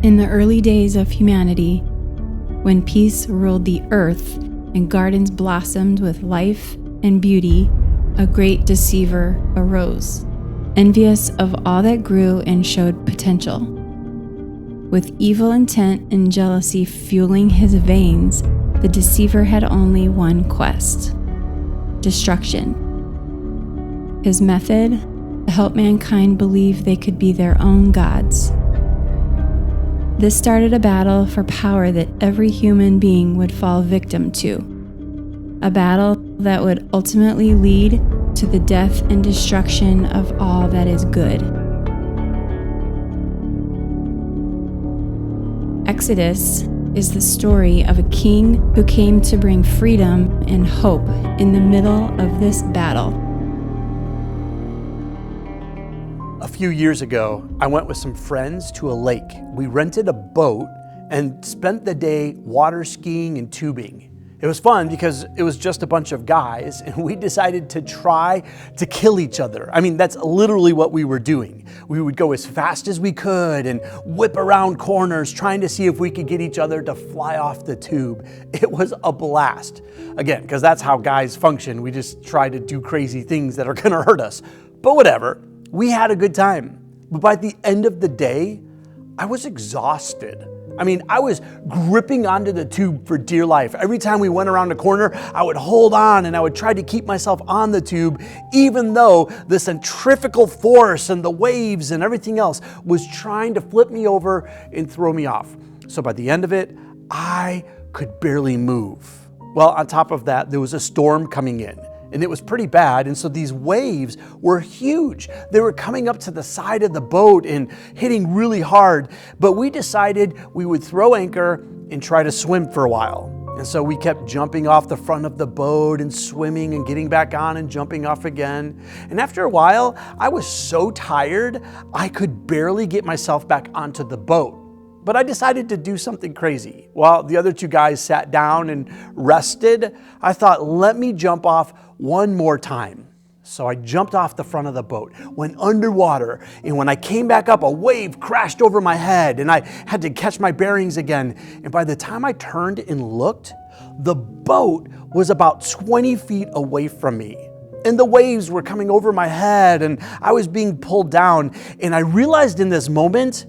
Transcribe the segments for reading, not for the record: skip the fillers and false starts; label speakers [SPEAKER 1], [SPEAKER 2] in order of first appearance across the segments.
[SPEAKER 1] In the early days of humanity, when peace ruled the earth and gardens blossomed with life and beauty, a great deceiver arose, envious of all that grew and showed potential. With evil intent and jealousy fueling his veins, the deceiver had only one quest: destruction. His method: to help mankind believe they could be their own gods. This started a battle for power that every human being would fall victim to. A battle that would ultimately lead to the death and destruction of all that is good. Exodus is the story of a king who came to bring freedom and hope in the middle of this battle.
[SPEAKER 2] A few years ago, I went with some friends to a lake. We rented a boat and spent the day water skiing and tubing. It was fun because it was just a bunch of guys, and we decided to try to kill each other. I mean, that's literally what we were doing. We would go as fast as we could and whip around corners trying to see if we could get each other to fly off the tube. It was a blast. Again, because that's how guys function. We just try to do crazy things that are gonna hurt us. But whatever. We had a good time, but by the end of the day, I was exhausted. I mean, I was gripping onto the tube for dear life. Every time we went around a corner, I would hold on and I would try to keep myself on the tube, even though the centrifugal force and the waves and everything else was trying to flip me over and throw me off. So by the end of it, I could barely move. Well, on top of that, there was a storm coming in. And it was pretty bad, and so these waves were huge. They were coming up to the side of the boat and hitting really hard, but we decided we would throw anchor and try to swim for a while. And so we kept jumping off the front of the boat and swimming and getting back on and jumping off again. And after a while, I was so tired, I could barely get myself back onto the boat. But I decided to do something crazy. While the other two guys sat down and rested, I thought, let me jump off one more time. So I jumped off the front of the boat, went underwater, and when I came back up, a wave crashed over my head, and I had to catch my bearings again. And by the time I turned and looked, the boat was about 20 feet away from me. And the waves were coming over my head, and I was being pulled down. And I realized in this moment,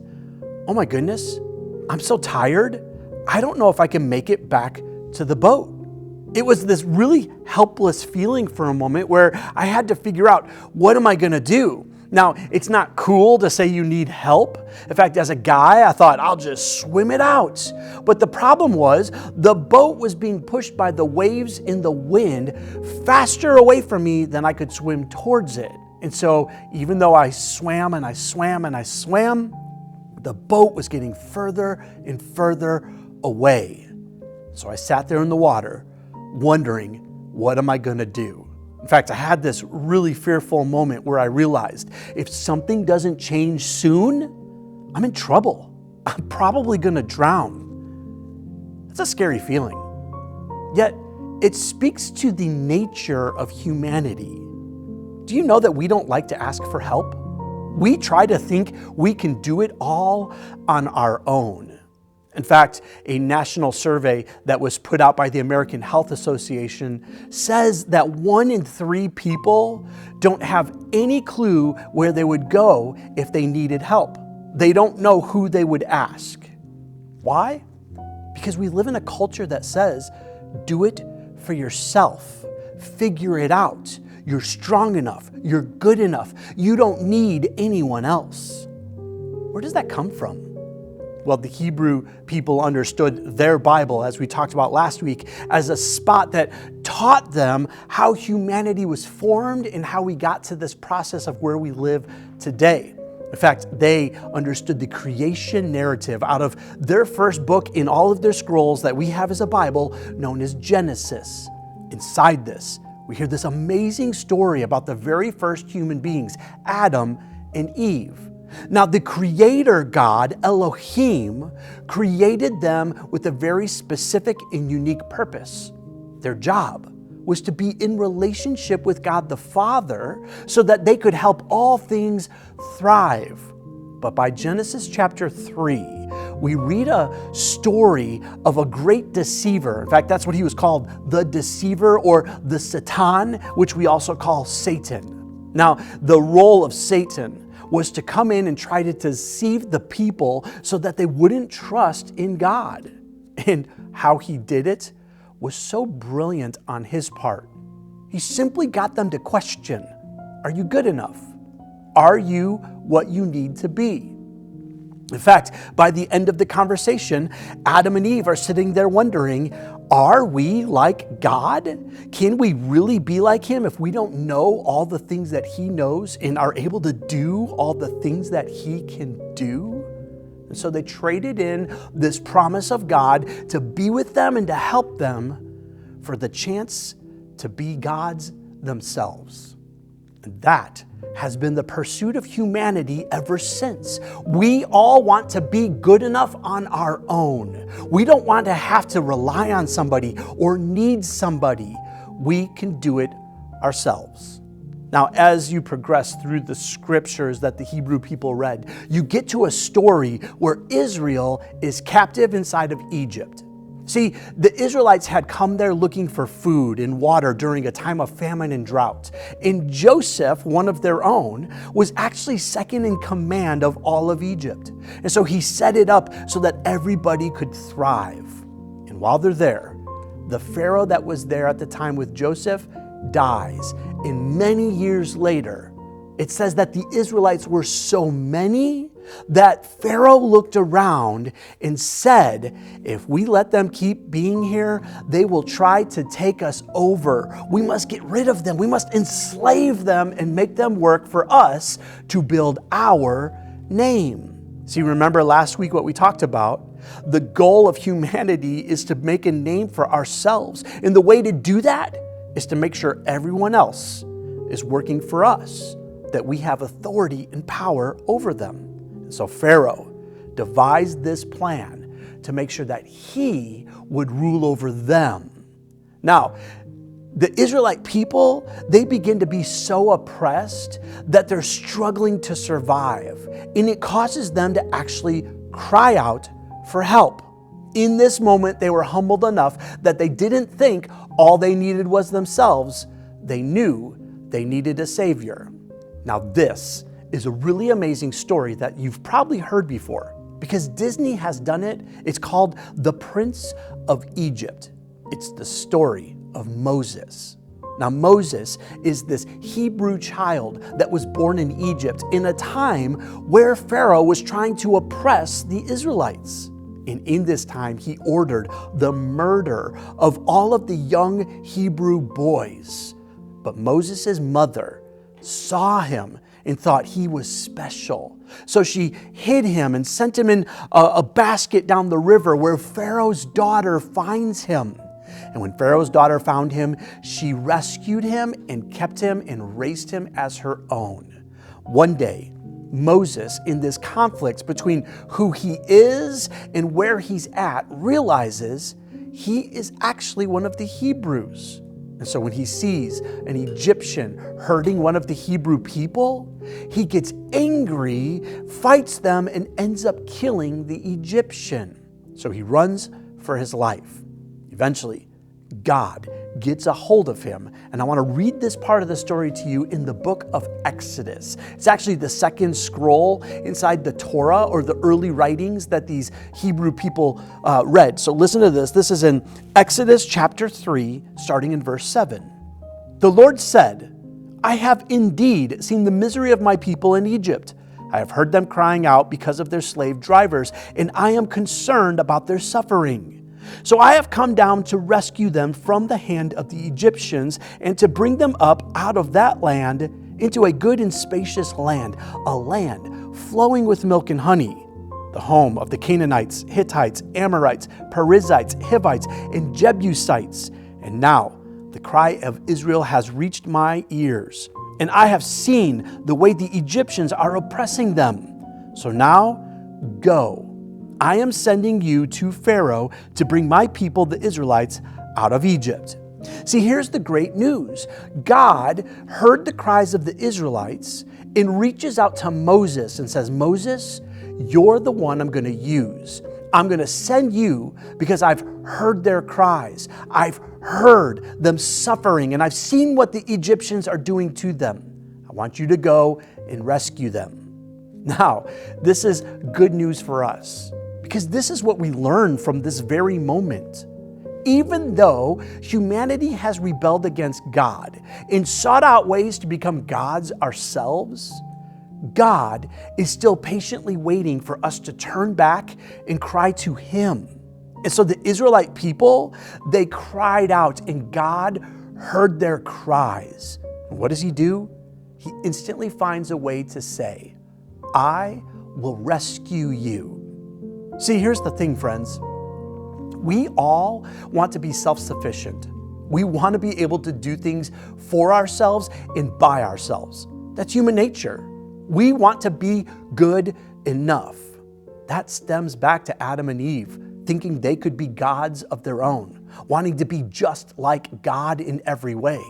[SPEAKER 2] oh my goodness, I'm so tired. I don't know if I can make it back to the boat. It was this really helpless feeling for a moment where I had to figure out, what am I gonna do? Now, it's not cool to say you need help. In fact, as a guy, I thought I'll just swim it out. But the problem was the boat was being pushed by the waves in the wind faster away from me than I could swim towards it. And so even though I swam and I swam and I swam, the boat was getting further and further away. So I sat there in the water wondering, what am I gonna do? In fact, I had this really fearful moment where I realized if something doesn't change soon, I'm in trouble. I'm probably gonna drown. That's a scary feeling. Yet, it speaks to the nature of humanity. Do you know that we don't like to ask for help? We try to think we can do it all on our own. In fact, a national survey that was put out by the American Health Association says that 1 in 3 people don't have any clue where they would go if they needed help. They don't know who they would ask. Why? Because we live in a culture that says, do it for yourself. Figure it out. You're strong enough. You're good enough. You don't need anyone else. Where does that come from? Well, the Hebrew people understood their Bible, as we talked about last week, as a spot that taught them how humanity was formed and how we got to this process of where we live today. In fact, they understood the creation narrative out of their first book in all of their scrolls that we have as a Bible, known as Genesis. Inside this, we hear this amazing story about the very first human beings, Adam and Eve. Now, the Creator God, Elohim, created them with a very specific and unique purpose. Their job was to be in relationship with God the Father so that they could help all things thrive. But by Genesis chapter 3, we read a story of a great deceiver. In fact, that's what he was called, the deceiver, or the Satan, which we also call Satan. Now, the role of Satan was to come in and try to deceive the people so that they wouldn't trust in God. And how he did it was so brilliant on his part. He simply got them to question, are you good enough? Are you what you need to be? In fact, by the end of the conversation, Adam and Eve are sitting there wondering, are we like God? Can we really be like him if we don't know all the things that he knows and are able to do all the things that he can do? And so they traded in this promise of God to be with them and to help them for the chance to be gods themselves. And that has been the pursuit of humanity ever since. We all want to be good enough on our own. We don't want to have to rely on somebody or need somebody. We can do it ourselves. Now, as you progress through the scriptures that the Hebrew people read, you get to a story where Israel is captive inside of Egypt. See, the Israelites had come there looking for food and water during a time of famine and drought. And Joseph, one of their own, was actually second in command of all of Egypt. And so he set it up so that everybody could thrive. And while they're there, the Pharaoh that was there at the time with Joseph dies. And many years later, it says that the Israelites were so many that Pharaoh looked around and said, if we let them keep being here, they will try to take us over. We must get rid of them. We must enslave them and make them work for us to build our name. See, remember last week what we talked about? The goal of humanity is to make a name for ourselves. And the way to do that is to make sure everyone else is working for us, that we have authority and power over them. So Pharaoh devised this plan to make sure that he would rule over them. Now, the Israelite people, they begin to be so oppressed that they're struggling to survive. And it causes them to actually cry out for help. In this moment, they were humbled enough that they didn't think all they needed was themselves. They knew they needed a savior. Now this is a really amazing story that you've probably heard before because Disney has done it. It's called The Prince of Egypt. It's the story of Moses. Now Moses is this Hebrew child that was born in Egypt in a time where Pharaoh was trying to oppress the Israelites. And in this time, he ordered the murder of all of the young Hebrew boys. But Moses' mother saw him and thought he was special. So she hid him and sent him in a basket down the river where Pharaoh's daughter finds him. And when Pharaoh's daughter found him, she rescued him and kept him and raised him as her own. One day, Moses, in this conflict between who he is and where he's at, realizes he is actually one of the Hebrews. And so when he sees an Egyptian hurting one of the Hebrew people, he gets angry, fights them, and ends up killing the Egyptian. So he runs for his life. Eventually, God gets a hold of him. And I want to read this part of the story to you in the book of Exodus. It's actually the second scroll inside the Torah, or the early writings that these Hebrew people read. So listen to this. This is in Exodus chapter 3, starting in verse 7. The Lord said, I have indeed seen the misery of my people in Egypt. I have heard them crying out because of their slave drivers, and I am concerned about their suffering. So I have come down to rescue them from the hand of the Egyptians and to bring them up out of that land into a good and spacious land, a land flowing with milk and honey, the home of the Canaanites, Hittites, Amorites, Perizzites, Hivites, and Jebusites. And now the cry of Israel has reached my ears, and I have seen the way the Egyptians are oppressing them. So now go. I am sending you to Pharaoh to bring my people, the Israelites, out of Egypt. See, here's the great news. God heard the cries of the Israelites and reaches out to Moses and says, Moses, you're the one I'm going to use. I'm going to send you because I've heard their cries. I've heard them suffering, and I've seen what the Egyptians are doing to them. I want you to go and rescue them. Now, this is good news for us because this is what we learn from this very moment. Even though humanity has rebelled against God and sought out ways to become gods ourselves, God is still patiently waiting for us to turn back and cry to Him. And so the Israelite people, they cried out and God heard their cries. And what does He do? He instantly finds a way to say, I will rescue you. See, here's the thing, friends. We all want to be self-sufficient. We want to be able to do things for ourselves and by ourselves. That's human nature. We want to be good enough. That stems back to Adam and Eve, thinking they could be gods of their own, wanting to be just like God in every way.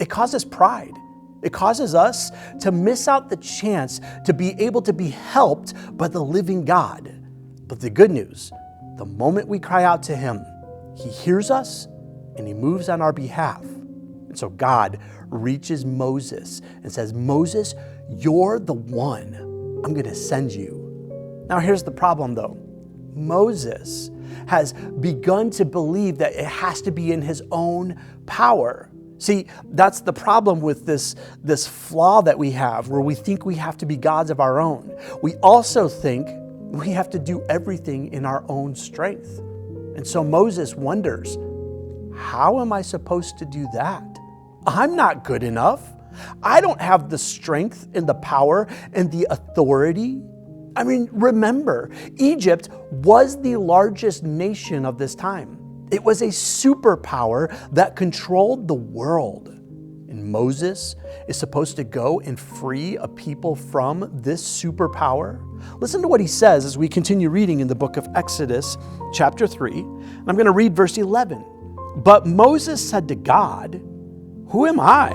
[SPEAKER 2] It causes pride. It causes us to miss out the chance to be able to be helped by the living God. But the good news, the moment we cry out to Him, He hears us and He moves on our behalf. And so God reaches Moses and says, Moses, you're the one. I'm going to send you. Now here's the problem though. Moses has begun to believe that it has to be in his own power. See, that's the problem with this flaw that we have, where we think we have to be gods of our own. We also think we have to do everything in our own strength. And so Moses wonders, how am I supposed to do that? I'm not good enough. I don't have the strength and the power and the authority. I mean, remember, Egypt was the largest nation of this time. It was a superpower that controlled the world. And Moses is supposed to go and free a people from this superpower. Listen to what he says as we continue reading in the book of Exodus, chapter 3. And I'm going to read verse 11. But Moses said to God, who am I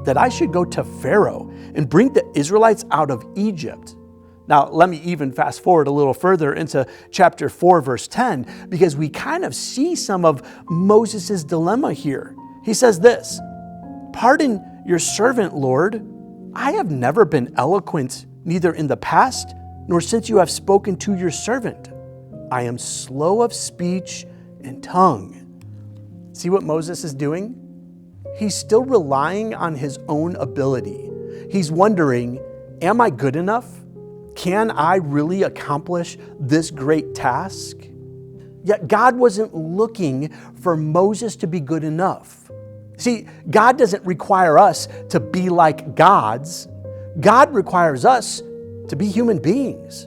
[SPEAKER 2] that I should go to Pharaoh and bring the Israelites out of Egypt? Now, let me even fast forward a little further into chapter 4, verse 10, because we kind of see some of Moses' dilemma here. He says this, pardon your servant, Lord. I have never been eloquent, neither in the past, nor since you have spoken to your servant. I am slow of speech and tongue. See what Moses is doing? He's still relying on his own ability. He's wondering, am I good enough? Can I really accomplish this great task? Yet God wasn't looking for Moses to be good enough. See, God doesn't require us to be like gods. God requires us to be human beings.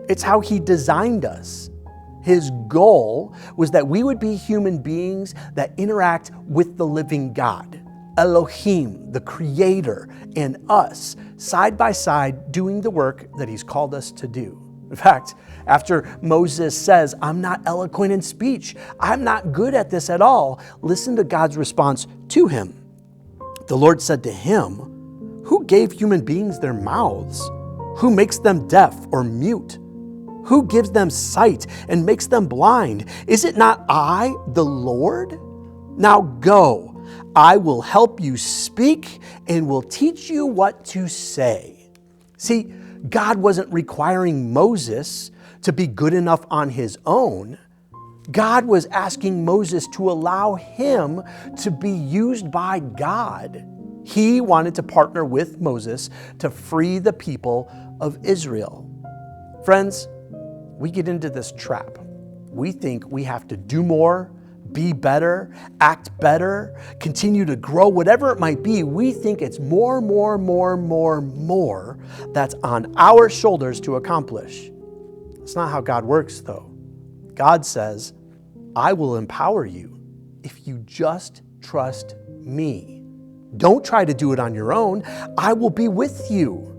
[SPEAKER 2] It's how He designed us. His goal was that we would be human beings that interact with the living God. Elohim, the Creator, and us, side by side, doing the work that He's called us to do. In fact, after Moses says, I'm not eloquent in speech, I'm not good at this at all, listen to God's response to him. The Lord said to him, who gave human beings their mouths? Who makes them deaf or mute? Who gives them sight and makes them blind? Is it not I, the Lord? Now go. I will help you speak and will teach you what to say. See, God wasn't requiring Moses to be good enough on his own. God was asking Moses to allow him to be used by God. He wanted to partner with Moses to free the people of Israel. Friends, we get into this trap. We think we have to do more, be better, act better, continue to grow, whatever it might be. We think it's more that's on our shoulders to accomplish. That's not how God works, though. God says, I will empower you if you just trust me. Don't try to do it on your own. I will be with you.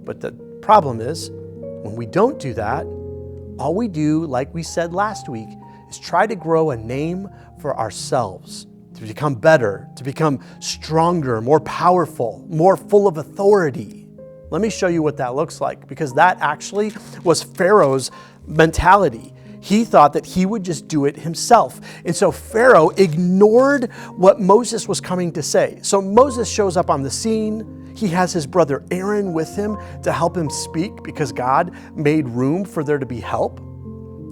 [SPEAKER 2] But the problem is, when we don't do that, all we do, like we said last week, is try to grow a name for ourselves, to become better, to become stronger, more powerful, more full of authority. Let me show you what that looks like, because that actually was Pharaoh's mentality. He thought that he would just do it himself. And so Pharaoh ignored what Moses was coming to say. So Moses shows up on the scene. He has his brother Aaron with him to help him speak because God made room for there to be help.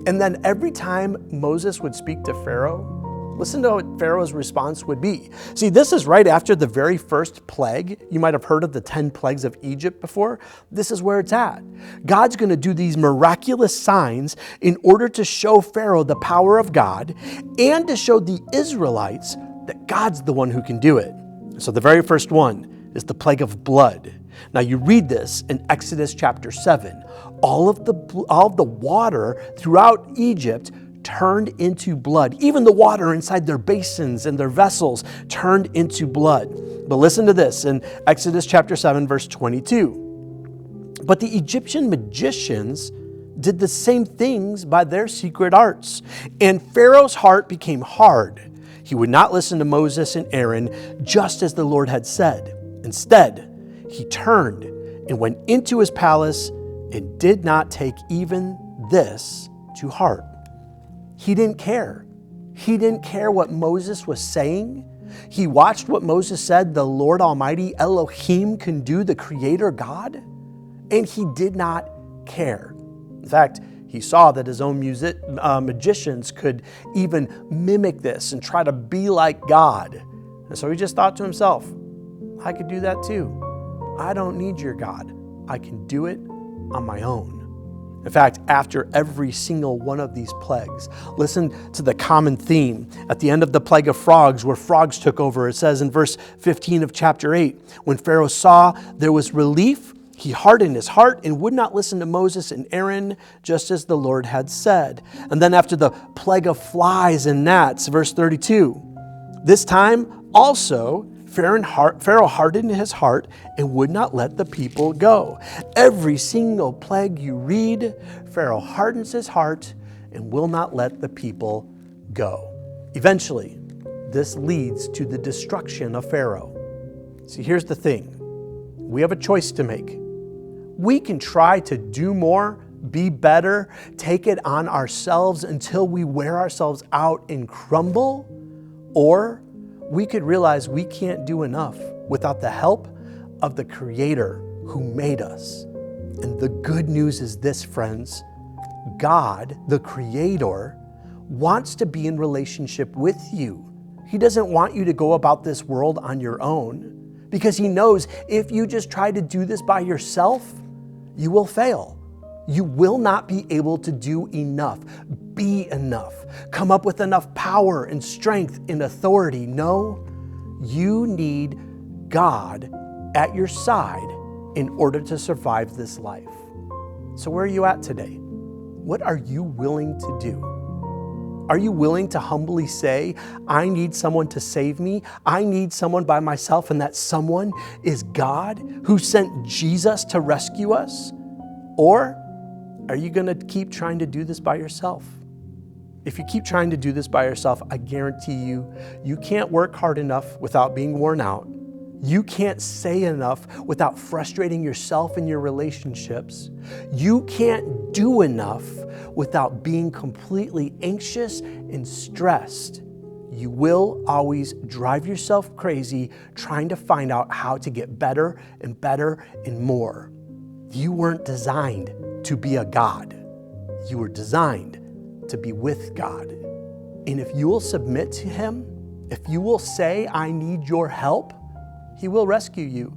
[SPEAKER 2] And then every time Moses would speak to Pharaoh, listen to what Pharaoh's response would be. See, this is right after the very first plague. You might have heard of the 10 plagues of Egypt before. This is where it's at. God's going to do these miraculous signs in order to show Pharaoh the power of God and to show the Israelites that God's the one who can do it. So the very first one is the plague of blood. Now you read this in Exodus chapter 7. All of the water throughout Egypt turned into blood. Even the water inside their basins and their vessels turned into blood. But listen to this in Exodus chapter 7, verse 22. But the Egyptian magicians did the same things by their secret arts, and Pharaoh's heart became hard. He would not listen to Moses and Aaron, just as the Lord had said. Instead, he turned and went into his palace and did not take even this to heart. He didn't care. He didn't care what Moses was saying. He watched what Moses said, the Lord Almighty Elohim can do, the Creator God, and he did not care. In fact, he saw that his own magicians could even mimic this and try to be like God. And so he just thought to himself, I could do that too. I don't need your God. I can do it on my own. In fact, after every single one of these plagues, listen to the common theme. At the end of the plague of frogs, where frogs took over, it says in verse 15 of chapter 8, when Pharaoh saw there was relief, he hardened his heart and would not listen to Moses and Aaron, just as the Lord had said. And then after the plague of flies and gnats, verse 32, this time also Pharaoh hardened his heart and would not let the people go. Every single plague you read, Pharaoh hardens his heart and will not let the people go. Eventually, this leads to the destruction of Pharaoh. See, here's the thing. We have a choice to make. We can try to do more, be better, take it on ourselves until we wear ourselves out and crumble, or we could realize we can't do enough without the help of the Creator who made us. And the good news is this, friends. God, the Creator, wants to be in relationship with you. He doesn't want you to go about this world on your own because He knows if you just try to do this by yourself, you will fail. You will not be able to do enough, be enough, come up with enough power and strength and authority. No, you need God at your side in order to survive this life. So where are you at today? What are you willing to do? Are you willing to humbly say, I need someone to save me. I need someone by myself, and that someone is God who sent Jesus to rescue us? Or are you going to keep trying to do this by yourself? If you keep trying to do this by yourself, I guarantee you can't work hard enough without being worn out. You can't say enough without frustrating yourself and your relationships. You can't do enough without being completely anxious and stressed. You will always drive yourself crazy trying to find out how to get better and better and more. You weren't designed to be a God. You were designed to be with God. And if you will submit to Him, if you will say, I need your help, He will rescue you.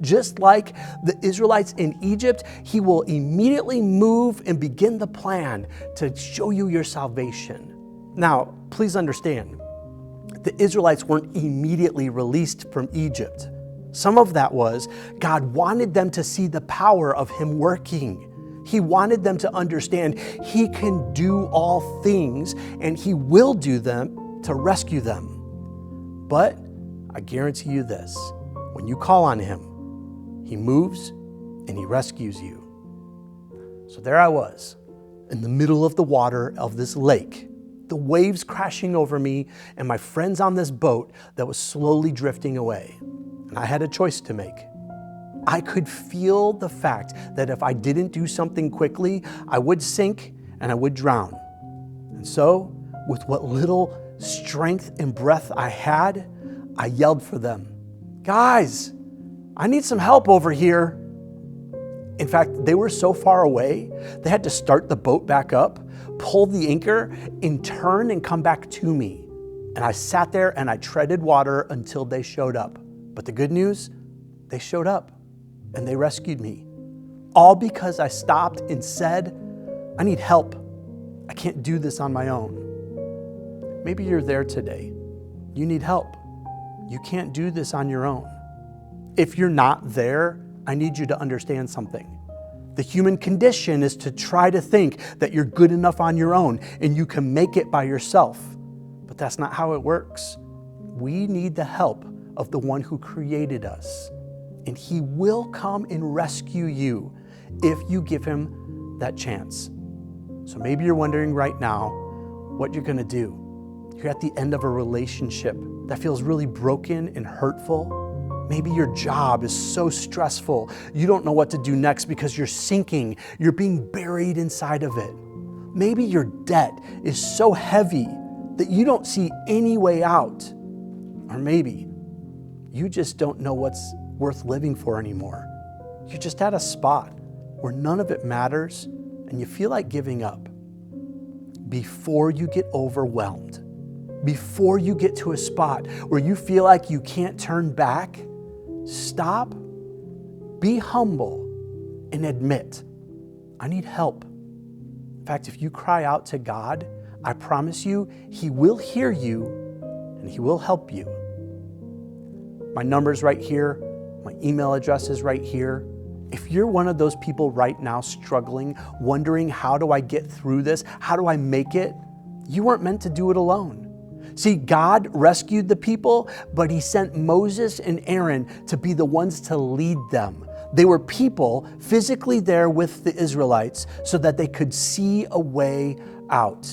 [SPEAKER 2] Just like the Israelites in Egypt, He will immediately move and begin the plan to show you your salvation. Now, please understand, the Israelites weren't immediately released from Egypt. Some of that was God wanted them to see the power of Him working. He wanted them to understand He can do all things and He will do them to rescue them. But I guarantee you this, when you call on Him, He moves and He rescues you. So there I was in the middle of the water of this lake, the waves crashing over me and my friends on this boat that was slowly drifting away. And I had a choice to make. I could feel the fact that if I didn't do something quickly, I would sink and I would drown. And so, with what little strength and breath I had, I yelled for them, "Guys, I need some help over here." In fact, they were so far away, they had to start the boat back up, pull the anchor, and turn and come back to me. And I sat there and I treaded water until they showed up. But the good news, they showed up and they rescued me. All because I stopped and said, "I need help. I can't do this on my own." Maybe you're there today. You need help. You can't do this on your own. If you're not there, I need you to understand something. The human condition is to try to think that you're good enough on your own and you can make it by yourself. But that's not how it works. We need the help of the one who created us. And he will come and rescue you if you give him that chance. So maybe you're wondering right now what you're going to do. You're at the end of a relationship that feels really broken and hurtful. Maybe your job is so stressful, you don't know what to do next because you're sinking, you're being buried inside of it. Maybe your debt is so heavy that you don't see any way out. Or maybe you just don't know what's worth living for anymore. You're just at a spot where none of it matters and you feel like giving up. Before you get overwhelmed, before you get to a spot where you feel like you can't turn back, stop, be humble, and admit, I need help. In fact, if you cry out to God, I promise you, he will hear you and he will help you. My number's right here. My email address is right here. If you're one of those people right now struggling, wondering, how do I get through this? How do I make it? You weren't meant to do it alone. See, God rescued the people, but he sent Moses and Aaron to be the ones to lead them. They were people physically there with the Israelites so that they could see a way out.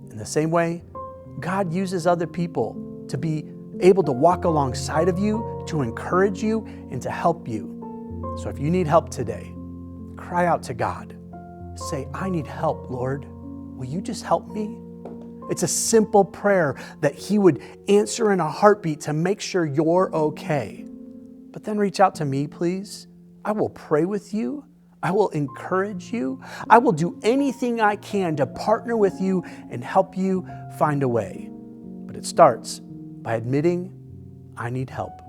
[SPEAKER 2] In the same way, God uses other people to be able to walk alongside of you, to encourage you, and to help you. So if you need help today, cry out to God. Say, I need help, Lord. Will you just help me? It's a simple prayer that he would answer in a heartbeat to make sure you're okay. But then reach out to me, please. I will pray with you. I will encourage you. I will do anything I can to partner with you and help you find a way. But it starts by admitting I need help.